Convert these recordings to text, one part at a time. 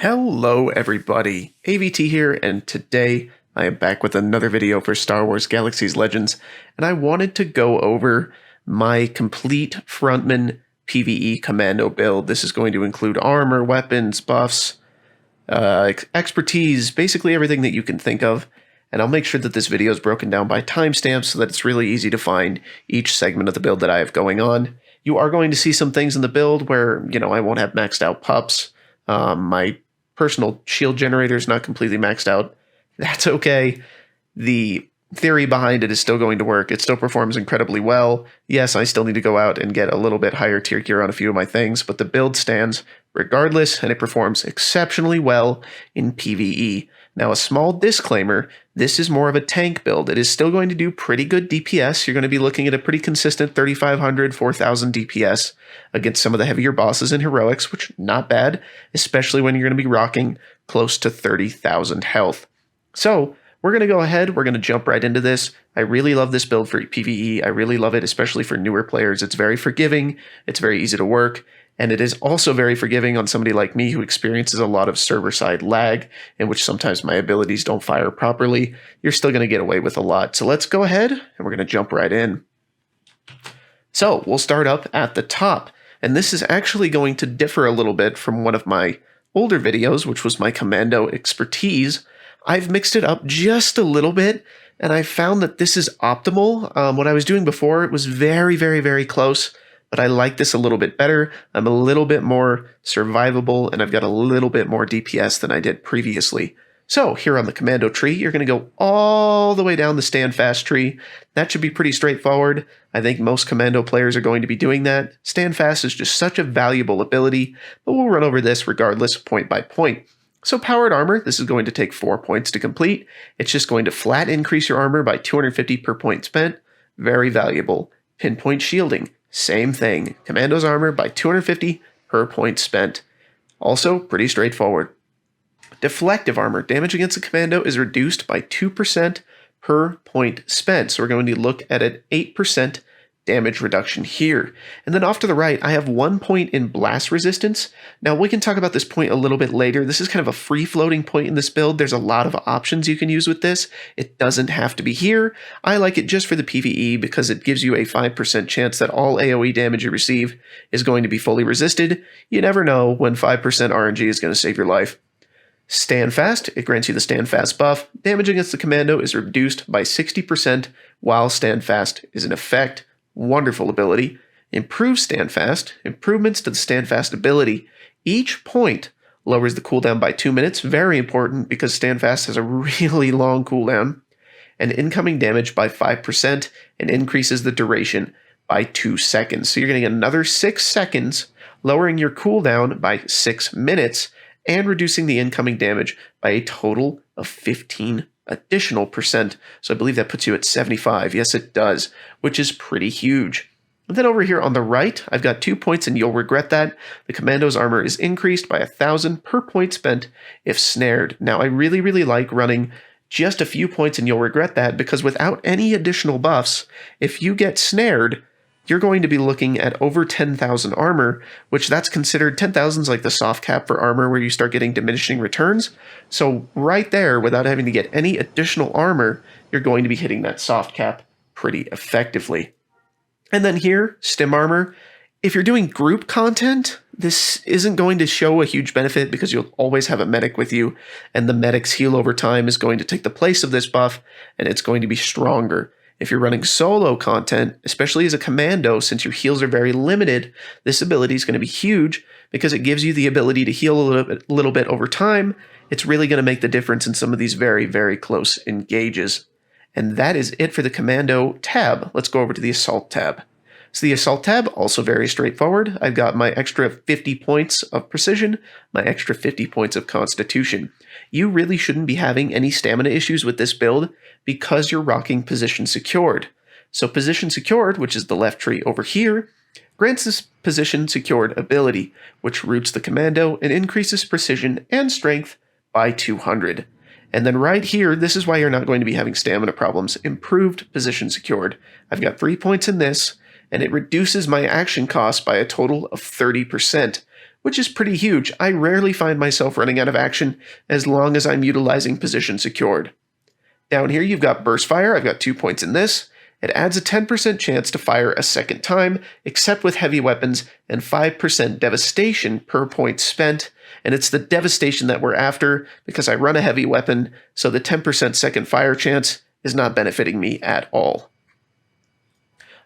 Hello everybody, AVT here, and today I am back with another video for Star Wars Galaxies Legends, and I wanted to go over my complete Frontman PvE Commando build. This is going to include armor, weapons, buffs, expertise, basically everything that you can think of, and I'll make sure that this video is broken down by timestamps so that it's really easy to find each segment of the build that I have going on. You are going to see some things in the build where, I won't have maxed out pups. My personal shield generator is not completely maxed out. That's okay. The theory behind it is still going to work. It still performs incredibly well. Yes, I still need to go out and get a little bit higher tier gear on a few of my things, but the build stands regardless, and it performs exceptionally well in PvE. Now, a small disclaimer, this is more of a tank build. It is still going to do pretty good DPS. You're going to be looking at a pretty consistent 3,500, 4,000 DPS against some of the heavier bosses in Heroics, which not bad, especially when you're going to be rocking close to 30,000 health. So we're going to go ahead. We're going to jump right into this. I really love this build for PvE. I really love it, especially for newer players. It's very forgiving. It's very easy to work. And it is also very forgiving on somebody like me who experiences a lot of server-side lag, in which sometimes my abilities don't fire properly. You're still going to get away with a lot. So let's go ahead, and we're going to jump right in. So we'll start up at the top. And this is actually going to differ a little bit from one of my older videos, which was my Commando expertise. I've mixed it up just a little bit, and I found that this is optimal. What I was doing before, it was very, very, very close. But I like this a little bit better. I'm a little bit more survivable, and I've got a little bit more DPS than I did previously. So here on the Commando tree, you're going to go all the way down the Stand Fast tree. That should be pretty straightforward. I think most Commando players are going to be doing that. Stand Fast is just such a valuable ability, but we'll run over this regardless, point by point. So Powered Armor, this is going to take 4 points to complete. It's just going to flat increase your armor by 250 per point spent. Very valuable. Pinpoint Shielding. Same thing, Commando's armor by 250 per point spent. Also, pretty straightforward. Deflective armor, damage against a commando is reduced by 2% per point spent. So we're going to look at an 8% damage reduction here. And then off to the right, I have 1 point in blast resistance. Now we can talk about this point a little bit later. This is kind of a free floating point in this build. There's a lot of options you can use with this. It doesn't have to be here. I like it just for the PvE because it gives you a 5% chance that all AoE damage you receive is going to be fully resisted. You never know when 5% RNG is going to save your life. Stand Fast, it grants you the Stand Fast buff. Damage against the commando is reduced by 60% while Stand Fast is in effect. Wonderful ability. Improve Stand Fast. Improvements to the Stand Fast ability. Each point lowers the cooldown by 2 minutes. Very important because Stand Fast has a really long cooldown. And incoming damage by 5% and increases the duration by 2 seconds. So you're going to get another 6 seconds, lowering your cooldown by 6 minutes and reducing the incoming damage by a total of 15 additional percent. So I believe that puts you at 75. Yes, it does, which is pretty huge. And then over here on the right, I've got 2 points, and you'll regret that. The Commando's armor is increased by 1,000 per point spent if snared. Now, I really, really like running just a few points, and you'll regret that, because without any additional buffs, if you get snared, you're going to be looking at over 10,000 armor, which that's considered 10,000 is like the soft cap for armor where you start getting diminishing returns. So right there, without having to get any additional armor, you're going to be hitting that soft cap pretty effectively. And then here, Stim Armor. If you're doing group content, this isn't going to show a huge benefit because you'll always have a medic with you, and the medic's heal over time is going to take the place of this buff, and it's going to be stronger. If you're running solo content, especially as a commando, since your heals are very limited, this ability is going to be huge because it gives you the ability to heal a little bit over time. It's really going to make the difference in some of these very, very close engages. And that is it for the Commando tab. Let's go over to the Assault tab. So the Assault tab, also very straightforward. I've got my extra 50 points of precision, my extra 50 points of constitution. You really shouldn't be having any stamina issues with this build because you're rocking Position Secured. So Position Secured, which is the left tree over here, grants this Position Secured ability, which roots the commando and increases precision and strength by 200. And then right here, this is why you're not going to be having stamina problems. Improved Position Secured. I've got 3 points in this, and it reduces my action cost by a total of 30%, which is pretty huge. I rarely find myself running out of action as long as I'm utilizing position secured. Down here you've got burst fire. I've got 2 points in this. It adds a 10% chance to fire a second time, except with heavy weapons, and 5% devastation per point spent. And it's the devastation that we're after because I run a heavy weapon, so the 10% second fire chance is not benefiting me at all.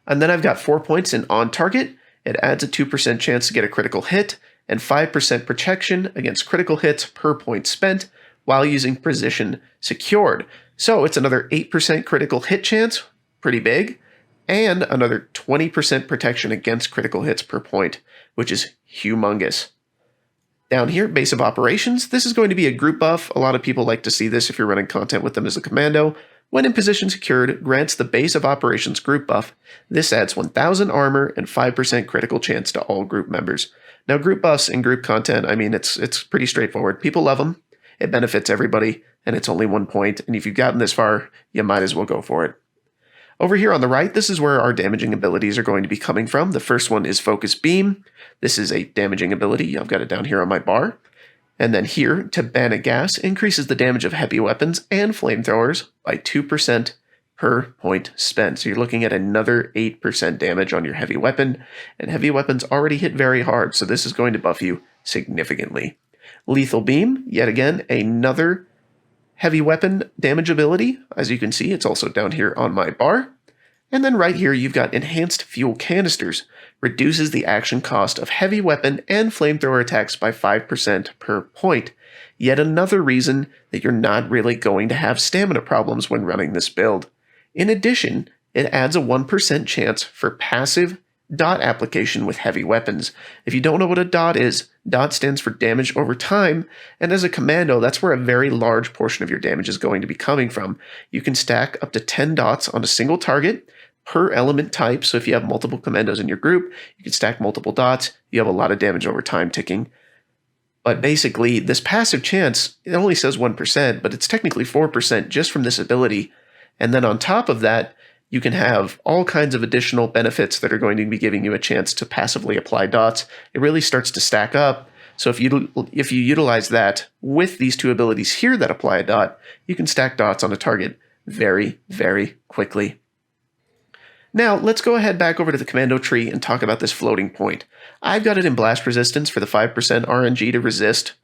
And then I've got 4 points in on target. It adds a 2% chance to get a critical hit, and 5% protection against critical hits per point spent while using position secured. So it's another 8% critical hit chance, pretty big, and another 20% protection against critical hits per point, which is humongous. Down here, base of operations, this is going to be a group buff. A lot of people like to see this if you're running content with them as a commando. When in position secured, grants the base of operations group buff. This adds 1000 armor and 5% critical chance to all group members. Now, group buffs and group content, I mean, it's pretty straightforward. People love them. It benefits everybody, and it's only 1 point. And if you've gotten this far, you might as well go for it. Over here on the right, this is where our damaging abilities are going to be coming from. The first one is Focus Beam. This is a damaging ability. I've got it down here on my bar. And then here, Tabana Gas increases the damage of heavy weapons and flamethrowers by 2% per point spent. So you're looking at another 8% damage on your heavy weapon, and heavy weapons already hit very hard, so this is going to buff you significantly. Lethal Beam, yet again, another heavy weapon damage ability. As you can see, it's also down here on my bar. And then right here, you've got Enhanced Fuel Canisters. Reduces the action cost of heavy weapon and flamethrower attacks by 5% per point. Yet another reason that you're not really going to have stamina problems when running this build. In addition, it adds a 1% chance for passive dot application with heavy weapons. If you don't know what a dot is, dot stands for damage over time, and as a commando, that's where a very large portion of your damage is going to be coming from. You can stack up to 10 dots on a single target per element type, so if you have multiple commandos in your group, you can stack multiple dots, you have a lot of damage over time ticking. But basically, this passive chance, it only says 1%, but it's technically 4% just from this ability, and then on top of that, you can have all kinds of additional benefits that are going to be giving you a chance to passively apply dots. It really starts to stack up. So if you utilize that with these two abilities here that apply a dot, you can stack dots on a target very, very quickly. Now, let's go ahead back over to the commando tree and talk about this floating point. I've got it in blast resistance for the 5% RNG to resist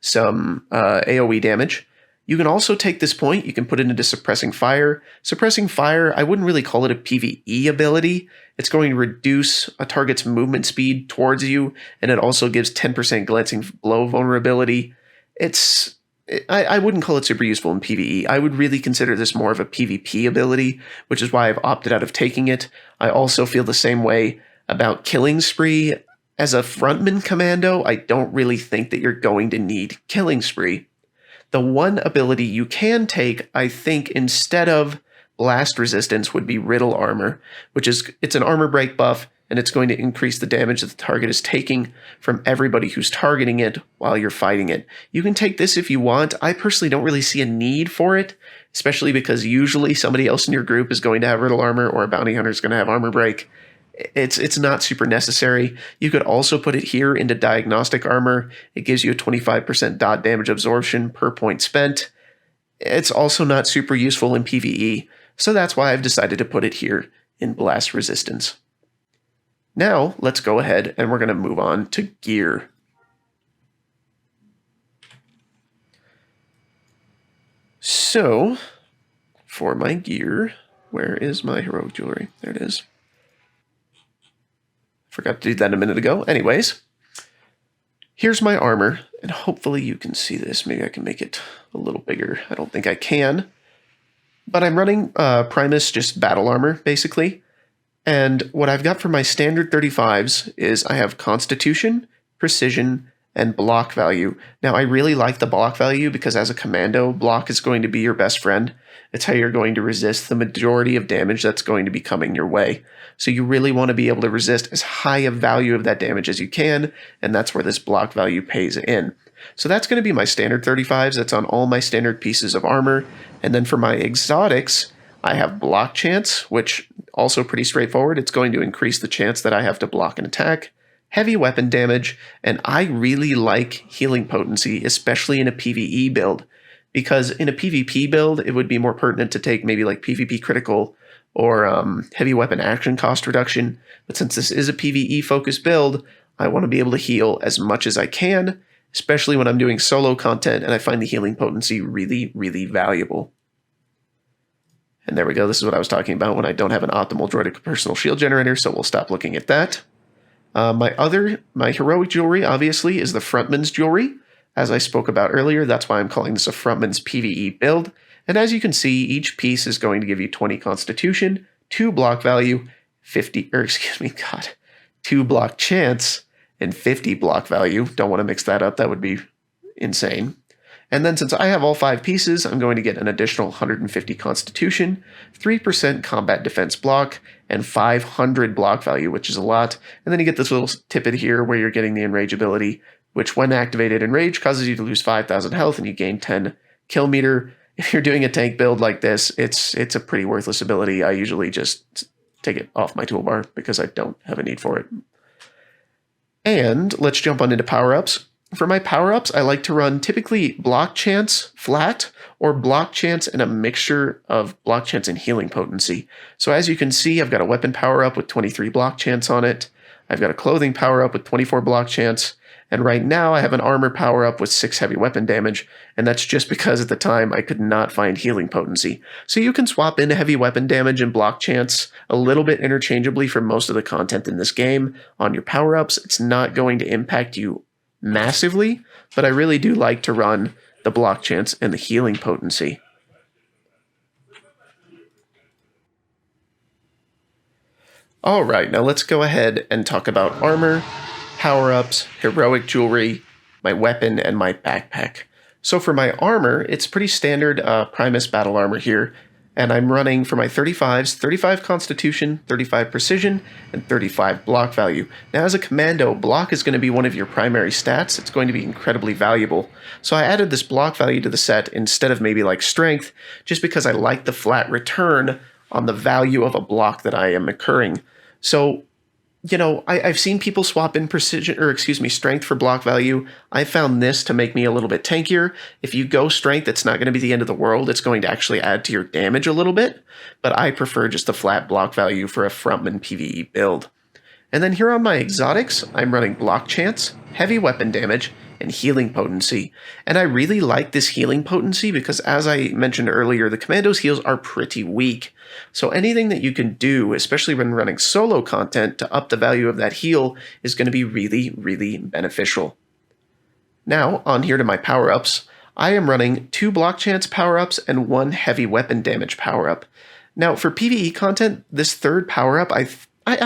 some AoE damage. You can also take this point, you can put it into Suppressing Fire. Suppressing Fire, I wouldn't really call it a PvE ability. It's going to reduce a target's movement speed towards you, and it also gives 10% glancing blow vulnerability. I wouldn't call it super useful in PvE. I would really consider this more of a PvP ability, which is why I've opted out of taking it. I also feel the same way about Killing Spree. As a Frontman commando, I don't really think that you're going to need Killing Spree. The one ability you can take, I think, instead of blast resistance would be Riddle Armor, it's an armor break buff, and it's going to increase the damage that the target is taking from everybody who's targeting it while you're fighting it. You can take this if you want. I personally don't really see a need for it, especially because usually somebody else in your group is going to have Riddle Armor or a bounty hunter is going to have armor break. It's not super necessary. You could also put it here into Diagnostic Armor. It gives you a 25% dot damage absorption per point spent. It's also not super useful in PvE, so that's why I've decided to put it here in Blast Resistance. Now, let's go ahead and we're going to move on to gear. So, for my gear, where is my heroic jewelry? There it is. Forgot to do that a minute ago. Anyways, here's my armor, and hopefully you can see this. Maybe I can make it a little bigger. I don't think I can. But I'm running Primus, just battle armor, basically. And what I've got for my standard 35s is I have Constitution, Precision, and block value. Now, I really like the block value because as a commando, block is going to be your best friend. It's how you're going to resist the majority of damage that's going to be coming your way. So you really want to be able to resist as high a value of that damage as you can, and that's where this block value pays in. So that's going to be my standard 35s. That's on all my standard pieces of armor. And then for my exotics, I have block chance, which also pretty straightforward. It's going to increase the chance that I have to block an attack. heavy weapon damage, and I really like healing potency, especially in a PvE build. Because in a PvP build, it would be more pertinent to take maybe like PvP critical or heavy weapon action cost reduction. But since this is a PvE focused build, I want to be able to heal as much as I can, especially when I'm doing solo content, and I find the healing potency really, really valuable. And there we go. This is what I was talking about when I don't have an optimal droidic personal shield generator, so we'll stop looking at that. My heroic jewelry, obviously, is the Frontman's jewelry. As I spoke about earlier, that's why I'm calling this a Frontman's PvE build. And as you can see, each piece is going to give you 20 constitution, 2 block value, 2 block chance, and 50 block value. Don't want to mix that up. That would be insane. And then since I have all 5 pieces, I'm going to get an additional 150 constitution, 3% combat defense block, and 500 block value, which is a lot. And then you get this little tippet here where you're getting the enrage ability, which when activated enrage causes you to lose 5,000 health and you gain 10 kill meter. If you're doing a tank build like this, it's a pretty worthless ability. I usually just take it off my toolbar because I don't have a need for it. And let's jump on into power-ups. For my power-ups, I like to run typically block chance flat or block chance and a mixture of block chance and healing potency. So as you can see, I've got a weapon power-up with 23 block chance on it. I've got a clothing power-up with 24 block chance. And right now I have an armor power-up with 6 heavy weapon damage, and that's just because at the time I could not find healing potency. So you can swap in heavy weapon damage and block chance a little bit interchangeably for most of the content in this game on your power-ups. It's not going to impact you massively, but I really do like to run the block chance and the healing potency. Alright, now let's go ahead and talk about armor, power-ups, heroic jewelry, my weapon, and my backpack. So for my armor, it's pretty standard Primus battle armor here, and I'm running for my 35s, 35 constitution, 35 precision, and 35 block value. Now as a commando, block is going to be one of your primary stats. It's going to be incredibly valuable. So I added this block value to the set instead of maybe like strength, just because I like the flat return on the value of a block that I am incurring. So, you know, I've seen people swap in strength for block value. I found this to make me a little bit tankier. If you go strength, it's not going to be the end of the world. It's going to actually add to your damage a little bit, but I prefer just the flat block value for a Frontman PvE build. And then here on my exotics, I'm running block chance, heavy weapon damage, and healing potency. And I really like this healing potency because, as I mentioned earlier, the Commando's heals are pretty weak. So anything that you can do, especially when running solo content, to up the value of that heal is going to be really, really beneficial. Now, on here to my power-ups. I am running 2 block chance power-ups and 1 heavy weapon damage power-up. Now, for PvE content, this third power-up, I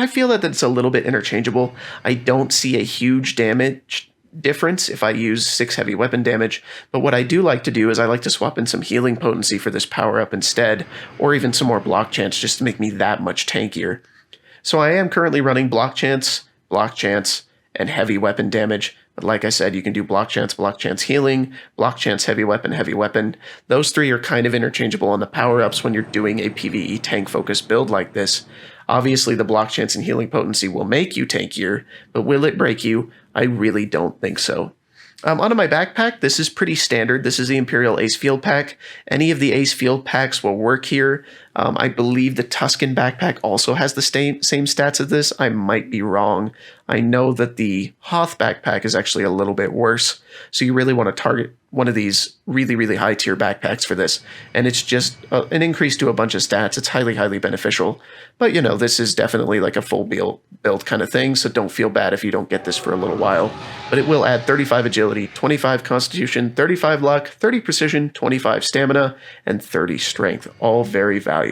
feel that it's a little bit interchangeable. I don't see a huge damage difference if I use 6 heavy weapon damage, but what I do like to do is I like to swap in some healing potency for this power-up instead, or even some more block chance just to make me that much tankier. So I am currently running block chance, and heavy weapon damage, but like I said, you can do block chance healing, block chance heavy weapon. Those 3 are kind of interchangeable on the power-ups when you're doing a PvE tank-focused build like this. Obviously, the block chance and healing potency will make you tankier, but will it break you? I really don't think so. Onto my backpack, this is pretty standard. This is the Imperial Ace Field Pack. Any of the Ace Field Packs will work here. I believe the Tusken backpack also has the same stats as this. I might be wrong. I know that the Hoth backpack is actually a little bit worse, so you really want to target one of these really, really high tier backpacks for this, and it's just an increase to a bunch of stats. It's highly, highly beneficial, but you know, this is definitely like a full build kind of thing, so don't feel bad if you don't get this for a little while, but it will add 35 agility, 25 constitution, 35 luck, 30 precision, 25 stamina, and 30 strength, all very valuable.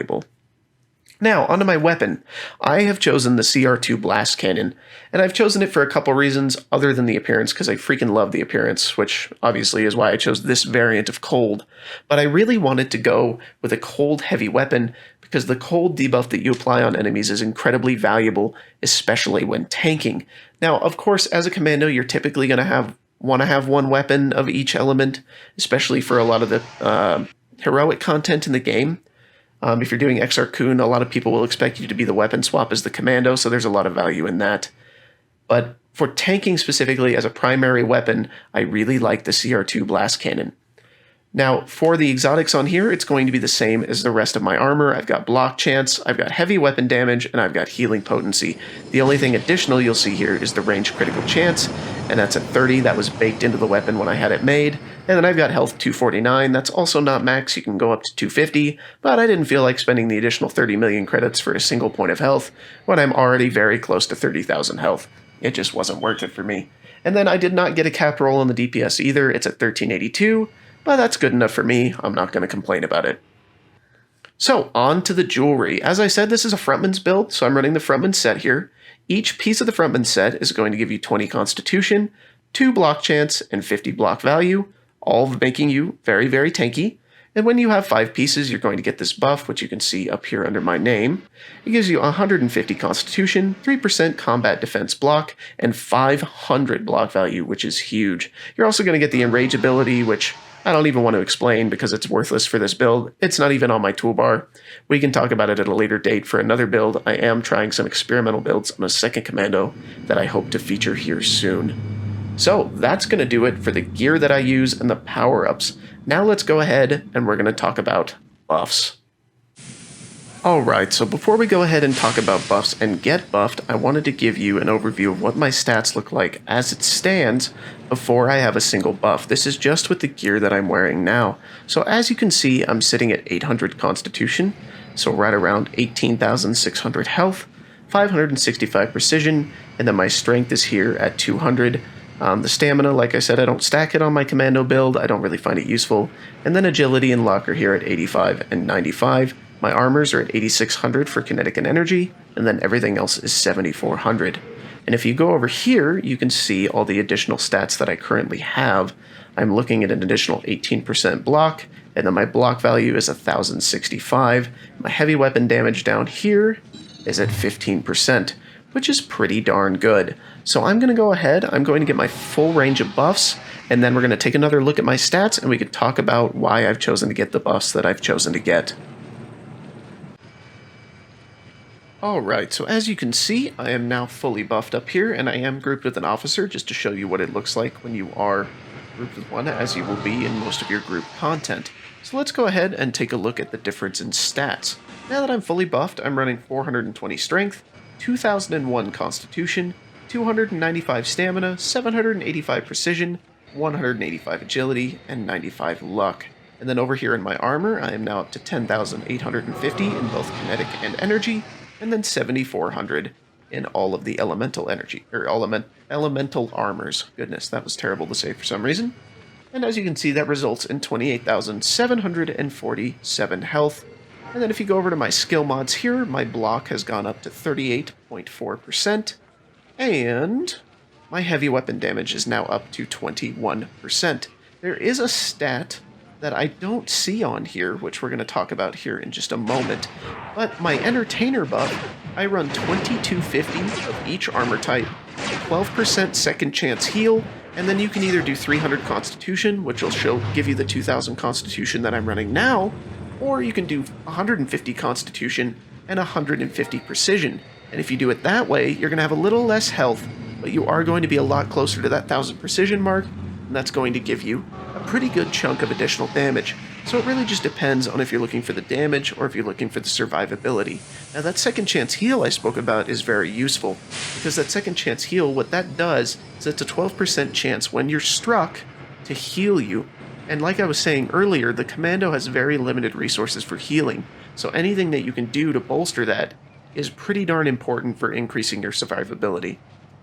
Now, onto my weapon. I have chosen the CR2 Blast Cannon, and I've chosen it for a couple reasons other than the appearance, because I freaking love the appearance, which obviously is why I chose this variant of cold. But I really wanted to go with a cold heavy weapon, because the cold debuff that you apply on enemies is incredibly valuable, especially when tanking. Now, of course, as a commando, you're typically going to want to have 1 weapon of each element, especially for a lot of the heroic content in the game. If you're doing Exarch Kun, a lot of people will expect you to be the weapon swap as the commando, so there's a lot of value in that. But For tanking specifically as a primary weapon, I really like the CR2 blast cannon. Now, for the exotics on here, it's going to be the same as the rest of my armor. I've got block chance, I've got heavy weapon damage, and I've got healing potency. The only thing additional you'll see here is the range critical chance, and that's at 30. That was baked into the weapon when I had it made. And then I've got health 249. That's also not max. You can go up to 250, but I didn't feel like spending the additional 30 million credits for a single point of health when I'm already very close to 30,000 health. It just wasn't worth it for me. And then I did not get a cap roll on the DPS either. It's at 1382. But that's good enough for me. I'm not going to complain about it. So, on to the jewelry. As I said, this is a Frontman's build, so I'm running the Frontman set here. Each piece of the Frontman set is going to give you 20 Constitution, 2 block chance, and 50 block value, all making you very, very tanky. And when you have 5 pieces, you're going to get this buff, which you can see up here under my name. It gives you 150 Constitution, 3% combat defense block, and 500 block value, which is huge. You're also going to get the Enrage ability, which I don't even want to explain because it's worthless for this build. It's not even on my toolbar. We can talk about it at a later date for another build. I am trying some experimental builds on a second Commando that I hope to feature here soon. So that's going to do it for the gear that I use and the power-ups. Now let's go ahead and we're going to talk about buffs. Alright, so before we go ahead and talk about buffs and get buffed, I wanted to give you an overview of what my stats look like as it stands before I have a single buff. This is just with the gear that I'm wearing now. So as you can see, I'm sitting at 800 Constitution, so right around 18,600 health, 565 precision, and then my strength is here at 200. The stamina, like I said, I don't stack it on my Commando build, I don't really find it useful, and then agility and luck are here at 85 and 95. My armors are at 8600 for kinetic and energy, and then everything else is 7400. And if you go over here, you can see all the additional stats that I currently have. I'm looking at an additional 18% block, and then my block value is 1065. My heavy weapon damage down here is at 15%, which is pretty darn good. So I'm going to go ahead, I'm going to get my full range of buffs, and then we're going to take another look at my stats, and we can talk about why I've chosen to get the buffs that I've chosen to get. Alright, so as you can see, I am now fully buffed up here, and I am grouped with an officer, just to show you what it looks like when you are grouped with one, as you will be in most of your group content. So let's go ahead and take a look at the difference in stats. Now that I'm fully buffed, I'm running 420 strength, 2001 constitution, 295 stamina, 785 precision, 185 agility, and 95 luck. And then over here in my armor, I am now up to 10,850 in both kinetic and energy, and then 7,400 in all of the elemental energy, or elemental armors. Goodness, that was terrible to say for some reason. And as you can see, that results in 28,747 health. And then if you go over to my skill mods here, my block has gone up to 38.4%, and my heavy weapon damage is now up to 21%. There is a stat that I don't see on here, which we're going to talk about here in just a moment. But my Entertainer buff, I run 2250 of each armor type, 12% second chance heal, and then you can either do 300 Constitution, which will give you the 2000 Constitution that I'm running now, or you can do 150 Constitution and 150 Precision. And if you do it that way, you're going to have a little less health, but you are going to be a lot closer to that 1000 Precision mark, and that's going to give you a pretty good chunk of additional damage. So it really just depends on if you're looking for the damage or if you're looking for the survivability. Now that second chance heal I spoke about is very useful, because that second chance heal, what that does is it's a 12% chance when you're struck to heal you. And like I was saying earlier, the Commando has very limited resources for healing, so anything that you can do to bolster that is pretty darn important for increasing your survivability.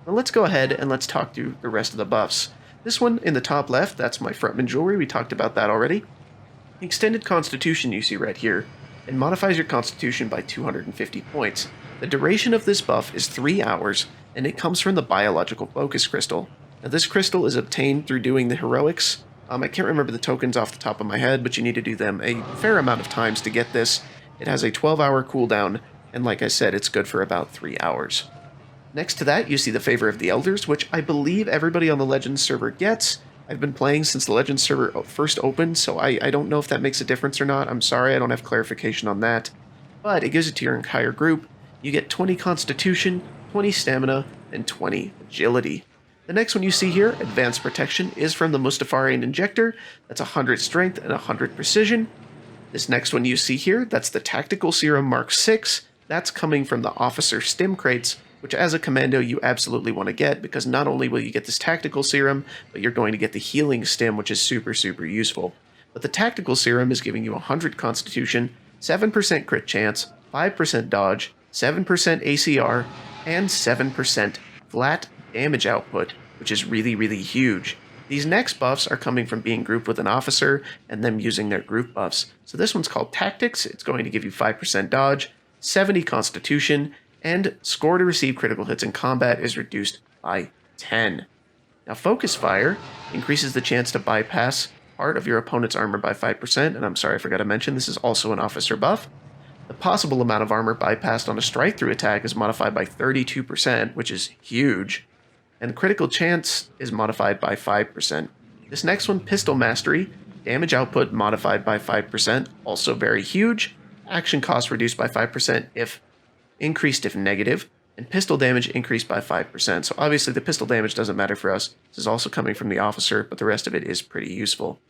Now let's go ahead and let's talk through the rest of the buffs. This one in the top left, that's my Frontman jewelry, we talked about that already. Extended Constitution you see right here, and modifies your Constitution by 250 points. The duration of this buff is 3 hours, and it comes from the Biological Focus Crystal. Now this crystal is obtained through doing the heroics. I can't remember the tokens off the top of my head, but you need to do them a fair amount of times to get this. It has a 12-hour cooldown, and like I said, it's good for about 3 hours. Next to that, you see the Favor of the Elders, which I believe everybody on the Legends server gets. I've been playing since the Legends server first opened, so I don't know if that makes a difference or not. I'm sorry, I don't have clarification on that. But it gives it to your entire group. You get 20 Constitution, 20 Stamina, and 20 agility. The next one you see here, Advanced Protection, is from the Mustafarian Injector. That's 100 strength and 100 precision. This next one you see here, that's the Tactical Serum Mark 6. That's coming from the Officer Stim Crates, which as a Commando you absolutely want to get, because not only will you get this Tactical Serum, but you're going to get the Healing Stim, which is super useful. But the Tactical Serum is giving you 100 Constitution, 7% crit chance, 5% dodge, 7% ACR, and 7% flat damage output, which is really huge. These next buffs are coming from being grouped with an officer and them using their group buffs. So this one's called Tactics. It's going to give you 5% dodge, 70 Constitution, and score to receive critical hits in combat is reduced by 10. Now Focus Fire increases the chance to bypass part of your opponent's armor by 5%, and I'm sorry I forgot to mention this is also an officer buff. The possible amount of armor bypassed on a strike-through attack is modified by 32%, which is huge. And critical chance is modified by 5%. This next one, Pistol Mastery, damage output modified by 5%, also very huge. Action cost reduced by 5% if increased if negative, and pistol damage increased by 5%. So obviously the pistol damage doesn't matter for us. This is also coming from the officer, but the rest of it is pretty useful.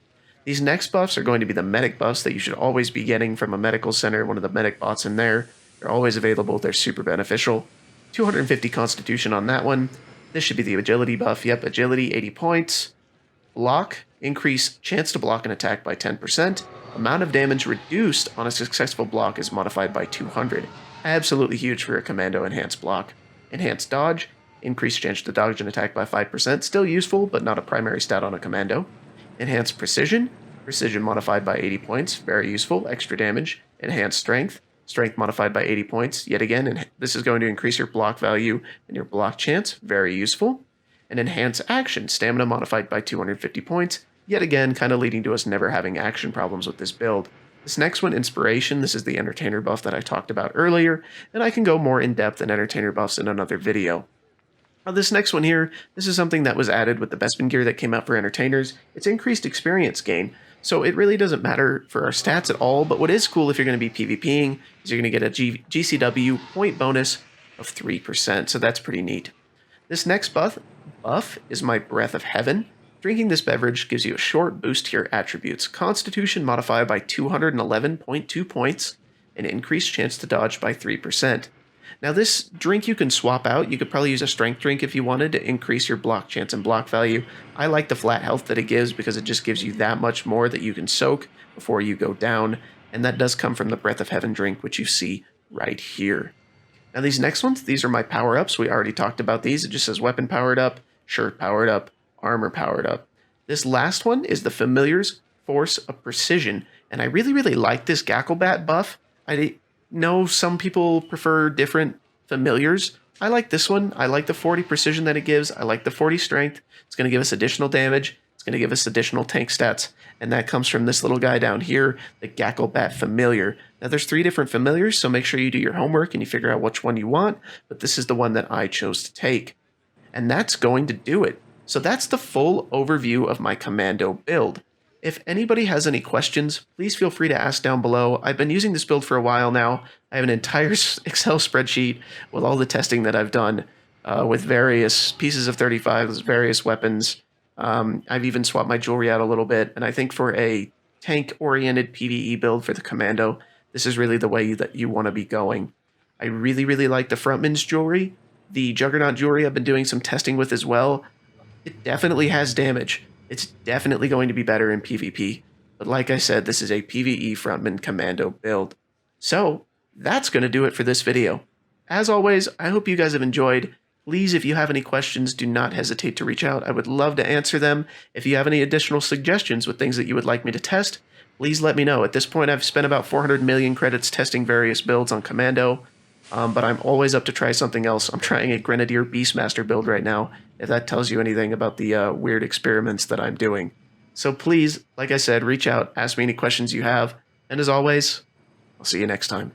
These next buffs are going to be the medic buffs that you should always be getting from a medical center, one of the medic bots in there. They're always available, they're super beneficial. 250 Constitution on that one. This should be the agility buff. Yep, agility, 80 points. Block, increase chance to block an attack by 10%. Amount of damage reduced on a successful block is modified by 200. Absolutely huge for a Commando enhanced block. Enhanced dodge, increased chance to dodge an attack by 5%. Still useful, but not a primary stat on a Commando. Enhanced precision, precision modified by 80 points, very useful, extra damage. Enhanced strength, strength modified by 80 points, yet again, and this is going to increase your block value and your block chance, very useful. And enhanced action, stamina modified by 250 points, yet again, kind of leading to us never having action problems with this build. This next one, Inspiration, this is the Entertainer buff that I talked about earlier, and I can go more in depth in Entertainer buffs in another video. Now this next one here, this is something that was added with the Bespin gear that came out for Entertainers. It's increased experience gain, so it really doesn't matter for our stats at all, but what is cool if you're going to be PvPing is you're going to get a GCW point bonus of 3%, so that's pretty neat. This next buff is my Breath of Heaven. Drinking this beverage gives you a short boost to your attributes. Constitution modified by 211.2 points, and increased chance to dodge by 3%. Now this drink you can swap out. You could probably use a strength drink if you wanted to increase your block chance and block value. I like the flat health that it gives because it just gives you that much more that you can soak before you go down. And that does come from the Breath of Heaven drink, which you see right here. Now these next ones, these are my power-ups. We already talked about these. It just says weapon powered up, shirt powered up, armor powered up. This last one is the Familiar's Force of Precision. And I really like this Gacklebat buff. I know some people prefer different familiars. I like this one. I like the 40 precision that it gives. I like the 40 strength. It's going to give us additional damage. It's going to give us additional tank stats. And that comes from this little guy down here, the Gacklebat Familiar. Now there's 3 different familiars, so make sure you do your homework and you figure out which one you want. But this is the one that I chose to take. And that's going to do it. So that's the full overview of my Commando build. If anybody has any questions, please feel free to ask down below. I've been using this build for a while now. I have an entire Excel spreadsheet with all the testing that I've done with various pieces of 35s, various weapons. I've even swapped my jewelry out a little bit, and I think for a tank-oriented PvE build for the Commando, this is really the way that you want to be going. I really like the Frontman's jewelry. The Juggernaut jewelry I've been doing some testing with as well. It definitely has damage. It's definitely going to be better in PvP, but like I said, this is a PvE Frontman Commando build. So, that's going to do it for this video. As always, I hope you guys have enjoyed. Please, if you have any questions, do not hesitate to reach out. I would love to answer them. If you have any additional suggestions with things that you would like me to test, please let me know. At this point, I've spent about 400 million credits testing various builds on Commando, but I'm always up to try something else. I'm trying a Grenadier Beastmaster build right now, if that tells you anything about the weird experiments that I'm doing. So please, like I said, reach out, ask me any questions you have, and as always, I'll see you next time.